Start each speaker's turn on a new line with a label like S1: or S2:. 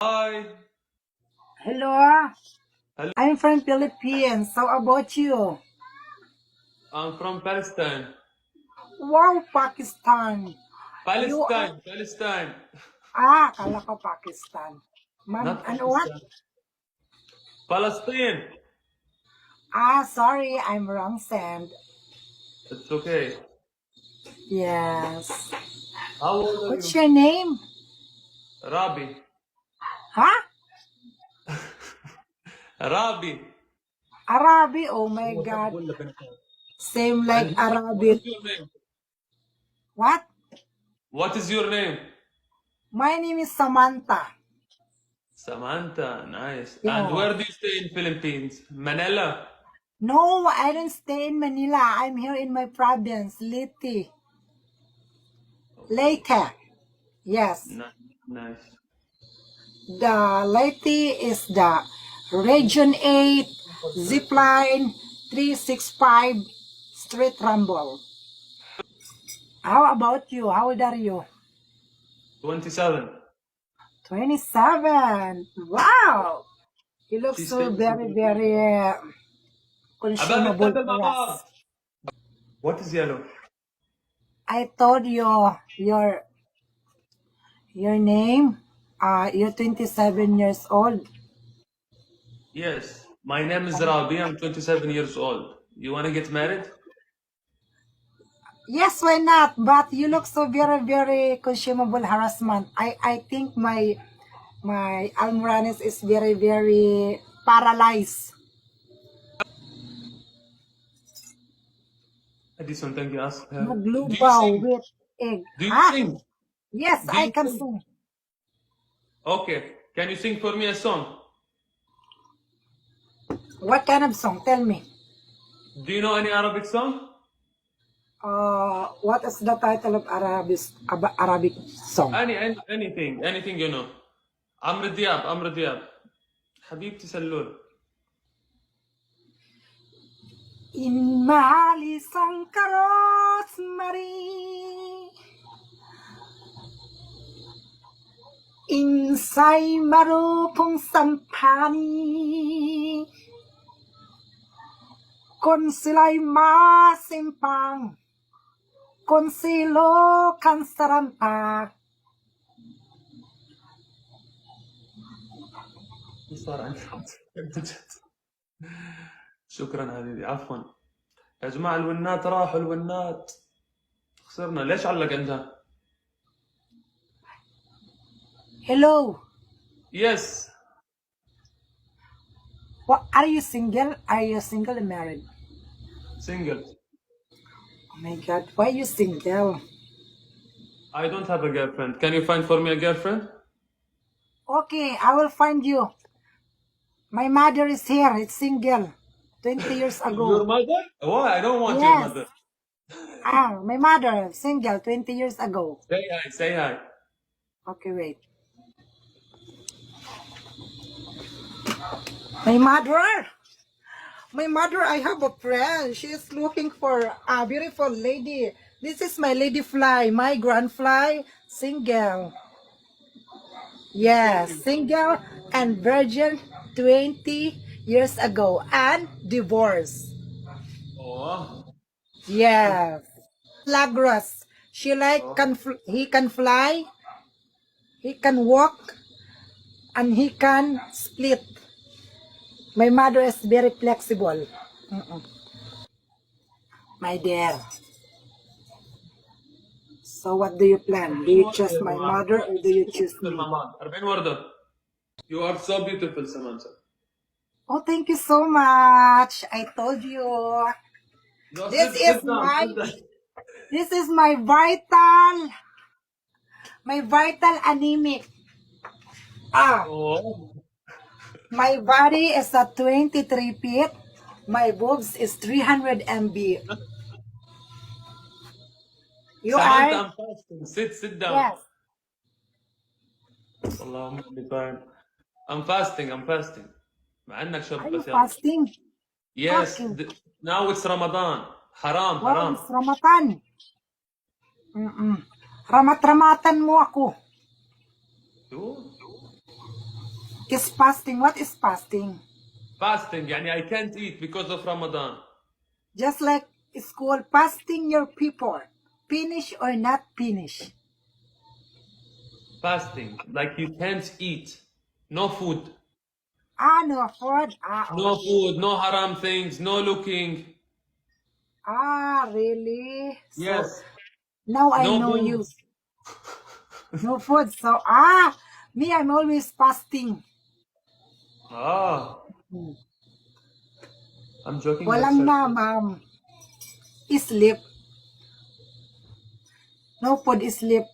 S1: Hi.
S2: Hello,
S1: Hello.
S2: I'm from Philippines. How about you?
S1: I'm from Palestine.
S2: Wow, Pakistan. You are,
S1: Palestine. Palestine.
S2: kala ko Pakistan.
S1: Not
S2: Ano what?
S1: Pakistan. Palestine.
S2: Sorry, I'm wrong send.
S1: It's okay.
S2: Yes.
S1: How old are
S2: What's
S1: you?
S2: your name?
S1: Rabi.
S2: Huh?
S1: Rabi.
S2: Arabi? Oh my God. Same like
S1: And what
S2: Arabic.
S1: is your name?
S2: What?
S1: What is your name?
S2: My name is Samantha.
S1: Samantha. Nice. And
S2: Yeah.
S1: where do you stay in Philippines? Manila.
S2: No, I don't stay in Manila. I'm here in my province, Leyte.
S1: Okay.
S2: Leyte. Yes.
S1: Nice.
S2: The Leyte is the Region 8 Zipline 365 Street Rumble. How about you? How old are you?
S1: 27.
S2: 27. Wow. You look
S1: She
S2: so
S1: stays in
S2: very,
S1: Philippines.
S2: very
S1: عباب
S2: consumable
S1: نتقابل مع
S2: for us.
S1: بعض. What is yellow?
S2: I told you your name. You're 27 years old.
S1: Yes. My name is Rabi. I'm 27 years old. You want to get married?
S2: Yes, why not? But you look so very, very consumable harassment. I think my Almoranes is very, very paralyzed.
S1: Addison, thank you. Ask her. Do you
S2: Maglubaw
S1: sing?
S2: with egg.
S1: Do you
S2: Ha?
S1: sing?
S2: Yes,
S1: Do
S2: I
S1: you
S2: can
S1: sing?
S2: sing.
S1: Okay. Can you sing for me a song?
S2: What kind of song? Tell me.
S1: Do you know any Arabic song?
S2: What is the title of Arabic song?
S1: Anything you know. عمرو دياب. حبيبتي سلول.
S2: In Mali Sankaros Insay marupong sampani Kung sila'y masimpang Kung silo kan sarampak
S1: صار عندي شكرا حبيبي عفوا. يا جماعة الونات راحوا الونات. خسرنا ليش علق عندها؟
S2: Hello.
S1: Yes.
S2: What, are you single? Are you single or married?
S1: Single.
S2: Oh my God, why are you single?
S1: I don't have a girlfriend. Can you find for me a girlfriend?
S2: Okay, I will find you. My mother is here. It's single. 20 years
S1: Your
S2: ago.
S1: mother? Why? I don't want your
S2: Yes.
S1: mother.
S2: My mother, single, 20 years ago.
S1: Say hi. Say hi.
S2: Okay, wait. My mother? My mother, I have a friend. She is looking for a beautiful lady. This is my lady fly, my grand fly, single. Yes, single and virgin 20 years ago and divorced.
S1: Oh.
S2: Yes. Lagros. She like
S1: Oh.
S2: he can fly, he can walk, and he can split. My mother is very flexible. My dear. So what do you plan? Do
S1: 40
S2: you
S1: وردة
S2: choose
S1: يا
S2: my
S1: جماعة.
S2: mother or do you choose
S1: مع
S2: me?
S1: بعض. 40 وردة. You are so beautiful, Samantha.
S2: Oh, thank you so much. I told you.
S1: No,
S2: This is
S1: sit down.
S2: my
S1: Sit down.
S2: this is my vital anemic.
S1: Oh.
S2: My body is at 23 feet. My boobs is 300 MB. You
S1: Samantha,
S2: are?
S1: I'm fasting. Sit down.
S2: Yes.
S1: اللهم اني فاهم. I'm fasting. I'm fasting. مع انك
S2: Are
S1: شاب
S2: you
S1: بس يلا.
S2: fasting?
S1: Yes.
S2: Okay.
S1: Now it's Ramadan. Haram,
S2: Wow,
S1: haram.
S2: it's Ramadan. Ramat-ramatan mo ako.
S1: You?
S2: Is fasting. What is fasting?
S1: Fasting, يعني I can't eat because of Ramadan.
S2: Just like school, fasting your people. Finish or not finish.
S1: Fasting, like you can't eat. No food.
S2: No food.
S1: No food, no haram things, no looking.
S2: Really? So
S1: Yes.
S2: now I
S1: No
S2: know
S1: food.
S2: you. No food. So, me, I'm always fasting.
S1: I'm joking
S2: Walang
S1: myself.
S2: na, ma'am. Sleep. No food, sleep.